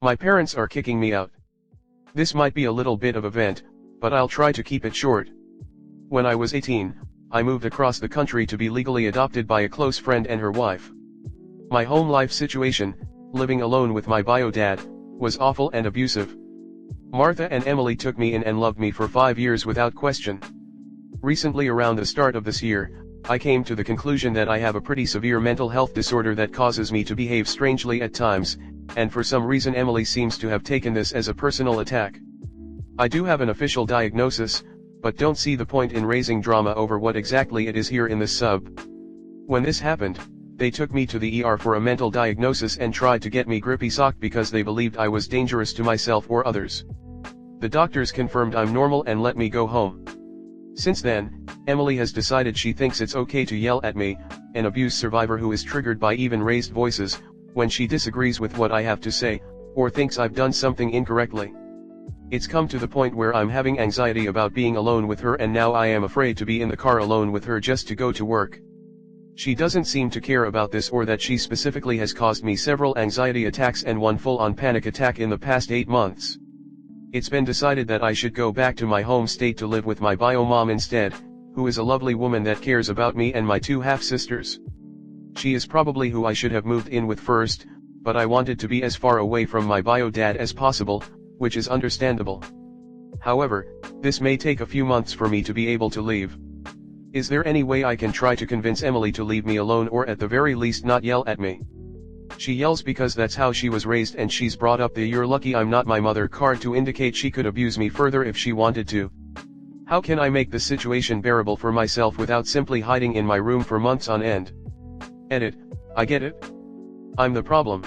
My parents are kicking me out. This might be a little bit of a vent, but I'll try to keep it short. When I was 18, I moved across the country to be legally adopted by a close friend and her wife. My home life situation, living alone with my bio dad, was awful and abusive. Martha and Emily took me in and loved me for 5 years without question. Recently, around the start of this year, I came to the conclusion that I have a pretty severe mental health disorder that causes me to behave strangely at times, and for some reason Emily seems to have taken this as a personal attack. I do have an official diagnosis, but don't see the point in raising drama over what exactly it is here in this sub. When this happened, they took me to the ER for a mental diagnosis and tried to get me grippy socked because they believed I was dangerous to myself or others. The doctors confirmed I'm normal and let me go home. Since then, Emily has decided she thinks it's okay to yell at me, an abuse survivor who is triggered by even raised voices, when she disagrees with what I have to say, or thinks I've done something incorrectly. It's come to the point where I'm having anxiety about being alone with her, and now I am afraid to be in the car alone with her just to go to work. She doesn't seem to care about this, or that she specifically has caused me several anxiety attacks and one full-on panic attack in the past 8 months. It's been decided that I should go back to my home state to live with my bio mom instead, who is a lovely woman that cares about me and my 2 half-sisters. She is probably who I should have moved in with first, but I wanted to be as far away from my bio dad as possible, which is understandable. However, this may take a few months for me to be able to leave. Is there any way I can try to convince Emily to leave me alone, or at the very least not yell at me? She yells because that's how she was raised, and she's brought up the "you're lucky I'm not my mother" card to indicate she could abuse me further if she wanted to. How can I make the situation bearable for myself without simply hiding in my room for months on end? Edit. I get it. I'm the problem.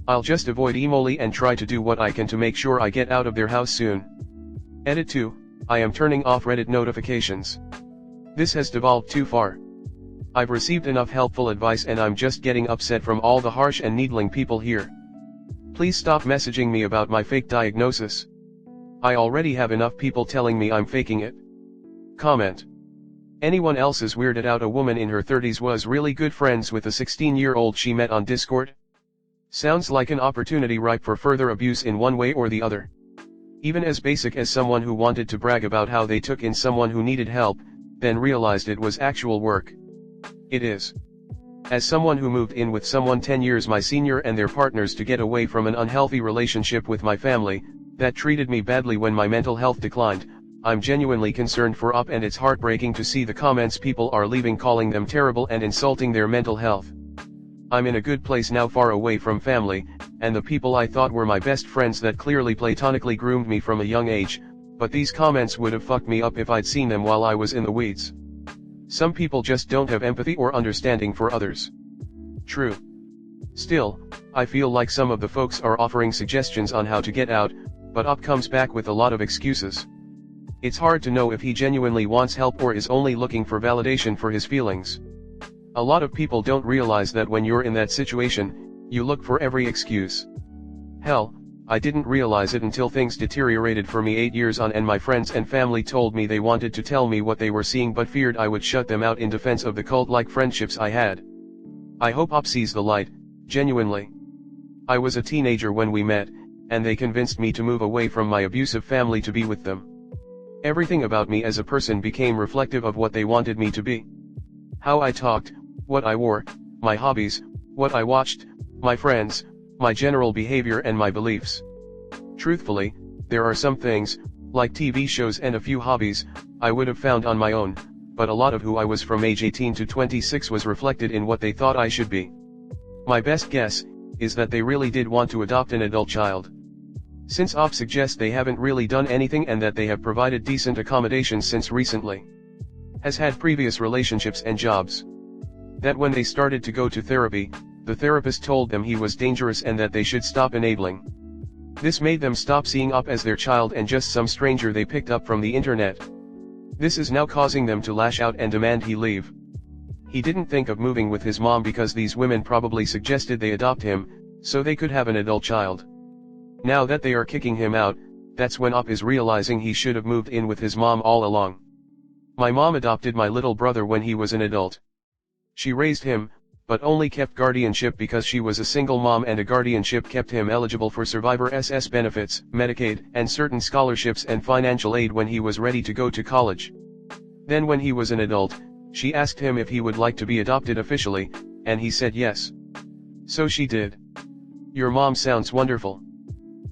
I'll just avoid Emily and try to do what I can to make sure I get out of their house soon. Edit 2. I am turning off Reddit notifications. This has devolved too far. I've received enough helpful advice and I'm just getting upset from all the harsh and needling people here. Please stop messaging me about my fake diagnosis. I already have enough people telling me I'm faking it. Comment. Anyone else is weirded out a woman in her 30s was really good friends with a 16-year-old she met on Discord? Sounds like an opportunity ripe for further abuse in one way or the other. Even as basic as someone who wanted to brag about how they took in someone who needed help, then realized it was actual work. It is. As someone who moved in with someone 10 years my senior and their partners to get away from an unhealthy relationship with my family, that treated me badly when my mental health declined, I'm genuinely concerned for Op, and it's heartbreaking to see the comments people are leaving calling them terrible and insulting their mental health. I'm in a good place now, far away from family, and the people I thought were my best friends that clearly platonically groomed me from a young age, but these comments would have fucked me up if I'd seen them while I was in the weeds. Some people just don't have empathy or understanding for others. True. Still, I feel like some of the folks are offering suggestions on how to get out, but Op comes back with a lot of excuses. It's hard to know if he genuinely wants help or is only looking for validation for his feelings. A lot of people don't realize that when you're in that situation, you look for every excuse. Hell, I didn't realize it until things deteriorated for me 8 years on and my friends and family told me they wanted to tell me what they were seeing but feared I would shut them out in defense of the cult-like friendships I had. I hope Op sees the light, genuinely. I was a teenager when we met, and they convinced me to move away from my abusive family to be with them. Everything about me as a person became reflective of what they wanted me to be. How I talked, what I wore, my hobbies, what I watched, my friends, my general behavior and my beliefs. Truthfully, there are some things, like TV shows and a few hobbies, I would have found on my own, but a lot of who I was from age 18 to 26 was reflected in what they thought I should be. My best guess is that they really did want to adopt an adult child. Since Op suggests they haven't really done anything and that they have provided decent accommodations since recently. Has had previous relationships and jobs. That when they started to go to therapy, the therapist told them he was dangerous and that they should stop enabling. This made them stop seeing Op as their child and just some stranger they picked up from the internet. This is now causing them to lash out and demand he leave. He didn't think of moving with his mom because these women probably suggested they adopt him, so they could have an adult child. Now that they are kicking him out, that's when Op is realizing he should have moved in with his mom all along. My mom adopted my little brother when he was an adult. She raised him, but only kept guardianship because she was a single mom, and a guardianship kept him eligible for survivor SS benefits, Medicaid, and certain scholarships and financial aid when he was ready to go to college. Then when he was an adult, she asked him if he would like to be adopted officially, and he said yes. So she did. Your mom sounds wonderful.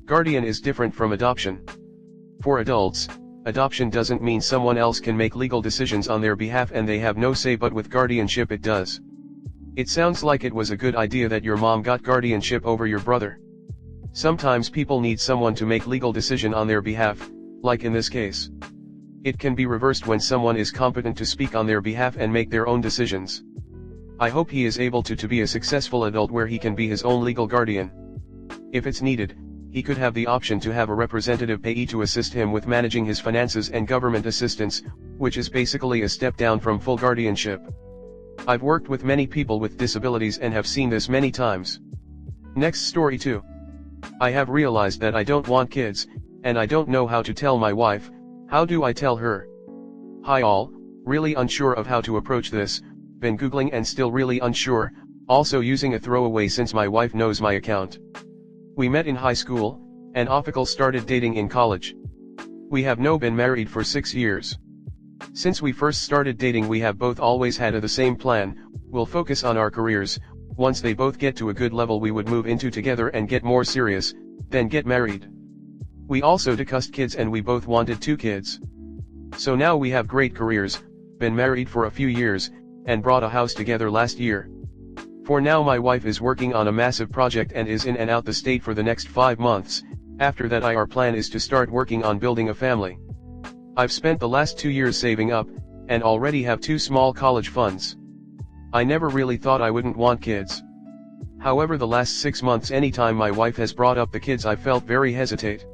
Guardian is different from adoption. For adults, adoption doesn't mean someone else can make legal decisions on their behalf and they have no say, but with guardianship it does. It sounds like it was a good idea that your mom got guardianship over your brother. Sometimes people need someone to make legal decision on their behalf, like in this case. It can be reversed when someone is competent to speak on their behalf and make their own decisions. I hope he is able to be a successful adult where he can be his own legal guardian. If it's needed, he could have the option to have a representative payee to assist him with managing his finances and government assistance, which is basically a step down from full guardianship. I've worked with many people with disabilities and have seen this many times. Next story 2. I have realized that I don't want kids, and I don't know how to tell my wife. How do I tell her? Hi all, really unsure of how to approach this, been googling and still really unsure, also using a throwaway since my wife knows my account. We met in high school, and officially started dating in college. We have now been married for 6 years. Since we first started dating we have both always had the same plan, we'll focus on our careers, once they both get to a good level we would move into together and get more serious, then get married. We also discussed kids and we both wanted 2 kids. So now we have great careers, been married for a few years, and bought a house together last year. For now my wife is working on a massive project and is in and out the state for the next 5 months, after that our plan is to start working on building a family. I've spent the last 2 years saving up, and already have 2 small college funds. I never really thought I wouldn't want kids. However, the last 6 months anytime my wife has brought up the kids I felt very hesitate.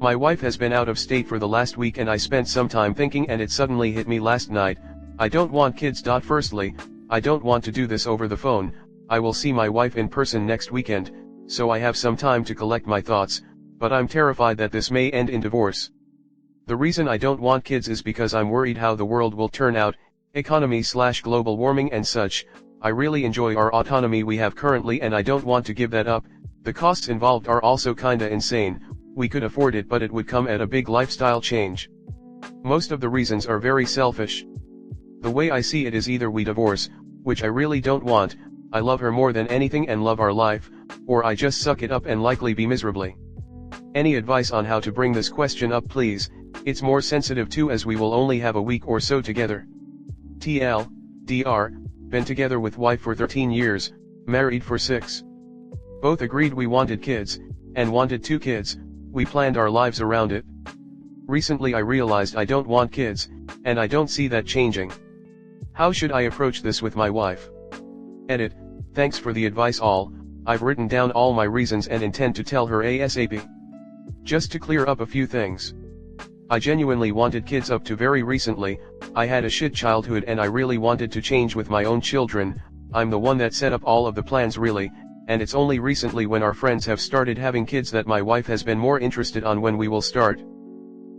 My wife has been out of state for the last week and I spent some time thinking and it suddenly hit me last night, I don't want kids. Firstly, I don't want to do this over the phone, I will see my wife in person next weekend, so I have some time to collect my thoughts, but I'm terrified that this may end in divorce. The reason I don't want kids is because I'm worried how the world will turn out, economy/global warming and such. I really enjoy our autonomy we have currently and I don't want to give that up. The costs involved are also kinda insane. We could afford it but it would come at a big lifestyle change. Most of the reasons are very selfish. The way I see it is either we divorce, which I really don't want, I love her more than anything and love our life, or I just suck it up and likely be miserably. Any advice on how to bring this question up please? It's more sensitive too as we will only have a week or so together. TL, Dr. Been together with wife for 13 years, married for 6. Both agreed we wanted kids, and wanted 2 kids, we planned our lives around it. Recently I realized I don't want kids, and I don't see that changing. How should I approach this with my wife? Edit, thanks for the advice all, I've written down all my reasons and intend to tell her ASAP. Just to clear up a few things. I genuinely wanted kids up to very recently, I had a shit childhood and I really wanted to change with my own children, I'm the one that set up all of the plans really, and it's only recently when our friends have started having kids that my wife has been more interested on when we will start.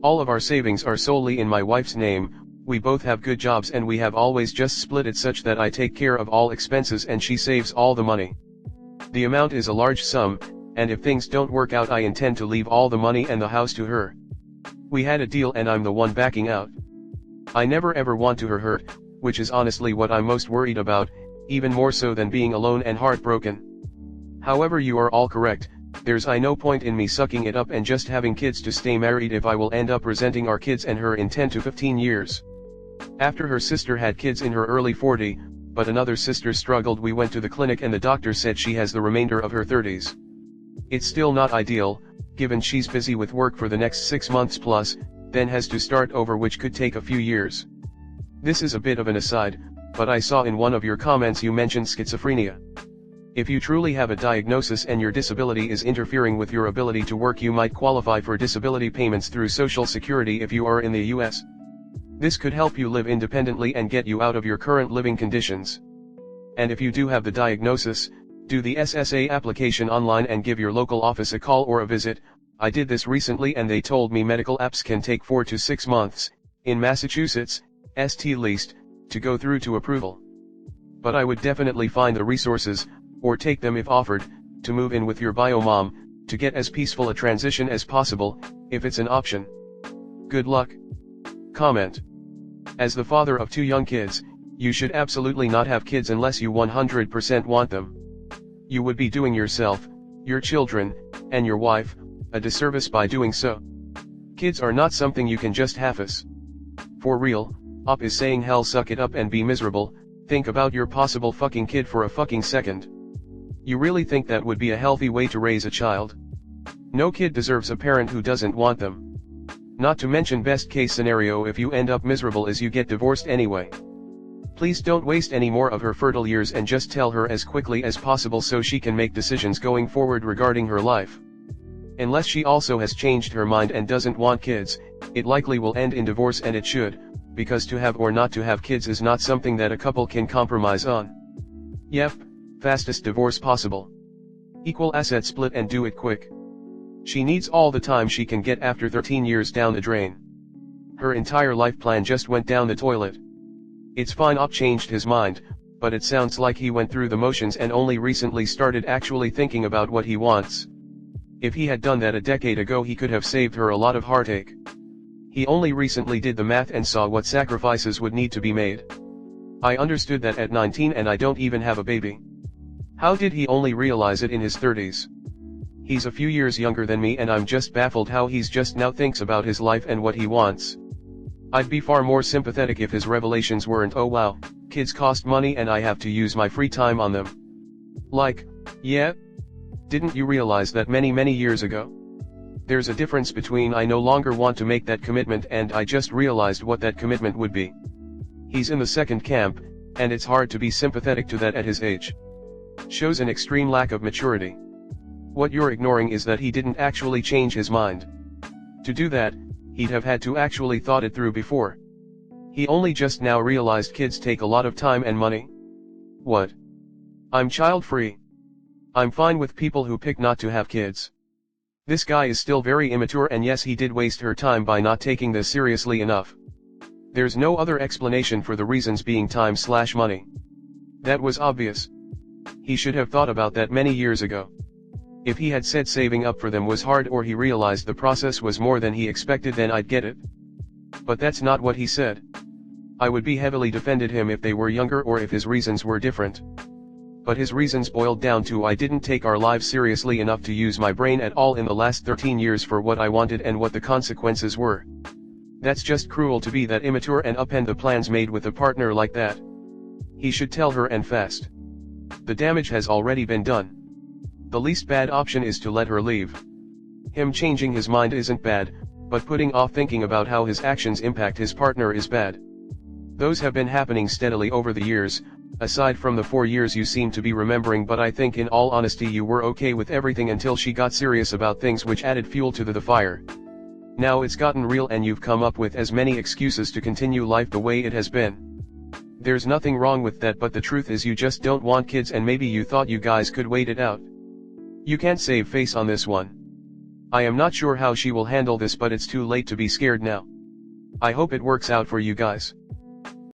All of our savings are solely in my wife's name, we both have good jobs and we have always just split it such that I take care of all expenses and she saves all the money. The amount is a large sum, and if things don't work out I intend to leave all the money and the house to her. We had a deal and I'm the one backing out. I never ever want to hurt, which is honestly what I'm most worried about, even more so than being alone and heartbroken. However, you are all correct, there's no point in me sucking it up and just having kids to stay married if I will end up resenting our kids and her in 10 to 15 years. After her sister had kids in her early 40s, but another sister struggled, we went to the clinic and the doctor said she has the remainder of her 30s. It's still not ideal, given she's busy with work for the next 6 months plus, then has to start over which could take a few years. This is a bit of an aside, but I saw in one of your comments you mentioned schizophrenia. If you truly have a diagnosis and your disability is interfering with your ability to work, you might qualify for disability payments through Social Security if you are in the US. This could help you live independently and get you out of your current living conditions. And if you do have the diagnosis, do the SSA application online and give your local office a call or a visit. I did this recently and they told me medical apps can take 4 to 6 months, in Massachusetts, st least, to go through to approval. But I would definitely find the resources, or take them if offered, to move in with your bio mom, to get as peaceful a transition as possible, if it's an option. Good luck. Comment. As the father of 2 young kids, you should absolutely not have kids unless you 100% want them. You would be doing yourself, your children, and your wife, a disservice by doing so. Kids are not something you can just half-ass. For real, Op is saying hell, suck it up and be miserable. Think about your possible fucking kid for a fucking second. You really think that would be a healthy way to raise a child? No kid deserves a parent who doesn't want them. Not to mention best case scenario, if you end up miserable is you get divorced anyway. Please don't waste any more of her fertile years and just tell her as quickly as possible so she can make decisions going forward regarding her life. Unless she also has changed her mind and doesn't want kids, it likely will end in divorce, and it should, because to have or not to have kids is not something that a couple can compromise on. Yep, fastest divorce possible. Equal asset split and do it quick. She needs all the time she can get after 13 years down the drain. Her entire life plan just went down the toilet. It's fine Op changed his mind, but it sounds like he went through the motions and only recently started actually thinking about what he wants. If he had done that a decade ago, he could have saved her a lot of heartache. He only recently did the math and saw what sacrifices would need to be made. I understood that at 19 and I don't even have a baby. How did he only realize it in his 30s? He's a few years younger than me and I'm just baffled how he's just now thinks about his life and what he wants. I'd be far more sympathetic if his revelations weren't, oh wow, kids cost money and I have to use my free time on them. Like, yeah? Didn't you realize that many years ago? There's a difference between I no longer want to make that commitment and I just realized what that commitment would be. He's in the second camp, and it's hard to be sympathetic to that at his age. Shows an extreme lack of maturity. What you're ignoring is that he didn't actually change his mind. To do that, he'd have had to actually thought it through before. He only just now realized kids take a lot of time and money. What? I'm child-free. I'm fine with people who pick not to have kids. This guy is still very immature, and yes, he did waste her time by not taking this seriously enough. There's no other explanation for the reasons being time/money. That was obvious. He should have thought about that many years ago. If he had said saving up for them was hard, or he realized the process was more than he expected, then I'd get it. But that's not what he said. I would be heavily defended him if they were younger or if his reasons were different. But his reasons boiled down to I didn't take our lives seriously enough to use my brain at all in the last 13 years for what I wanted and what the consequences were. That's just cruel to be that immature and upend the plans made with a partner like that. He should tell her, and fast. The damage has already been done. The least bad option is to let her leave. Him changing his mind isn't bad, but putting off thinking about how his actions impact his partner is bad. Those have been happening steadily over the years, aside from the 4 years you seem to be remembering, but I think in all honesty you were okay with everything until she got serious about things, which added fuel to the fire. Now it's gotten real and you've come up with as many excuses to continue life the way it has been. There's nothing wrong with that, but the truth is you just don't want kids, and maybe you thought you guys could wait it out. You can't save face on this one. I am not sure how she will handle this, but it's too late to be scared now. I hope it works out for you guys.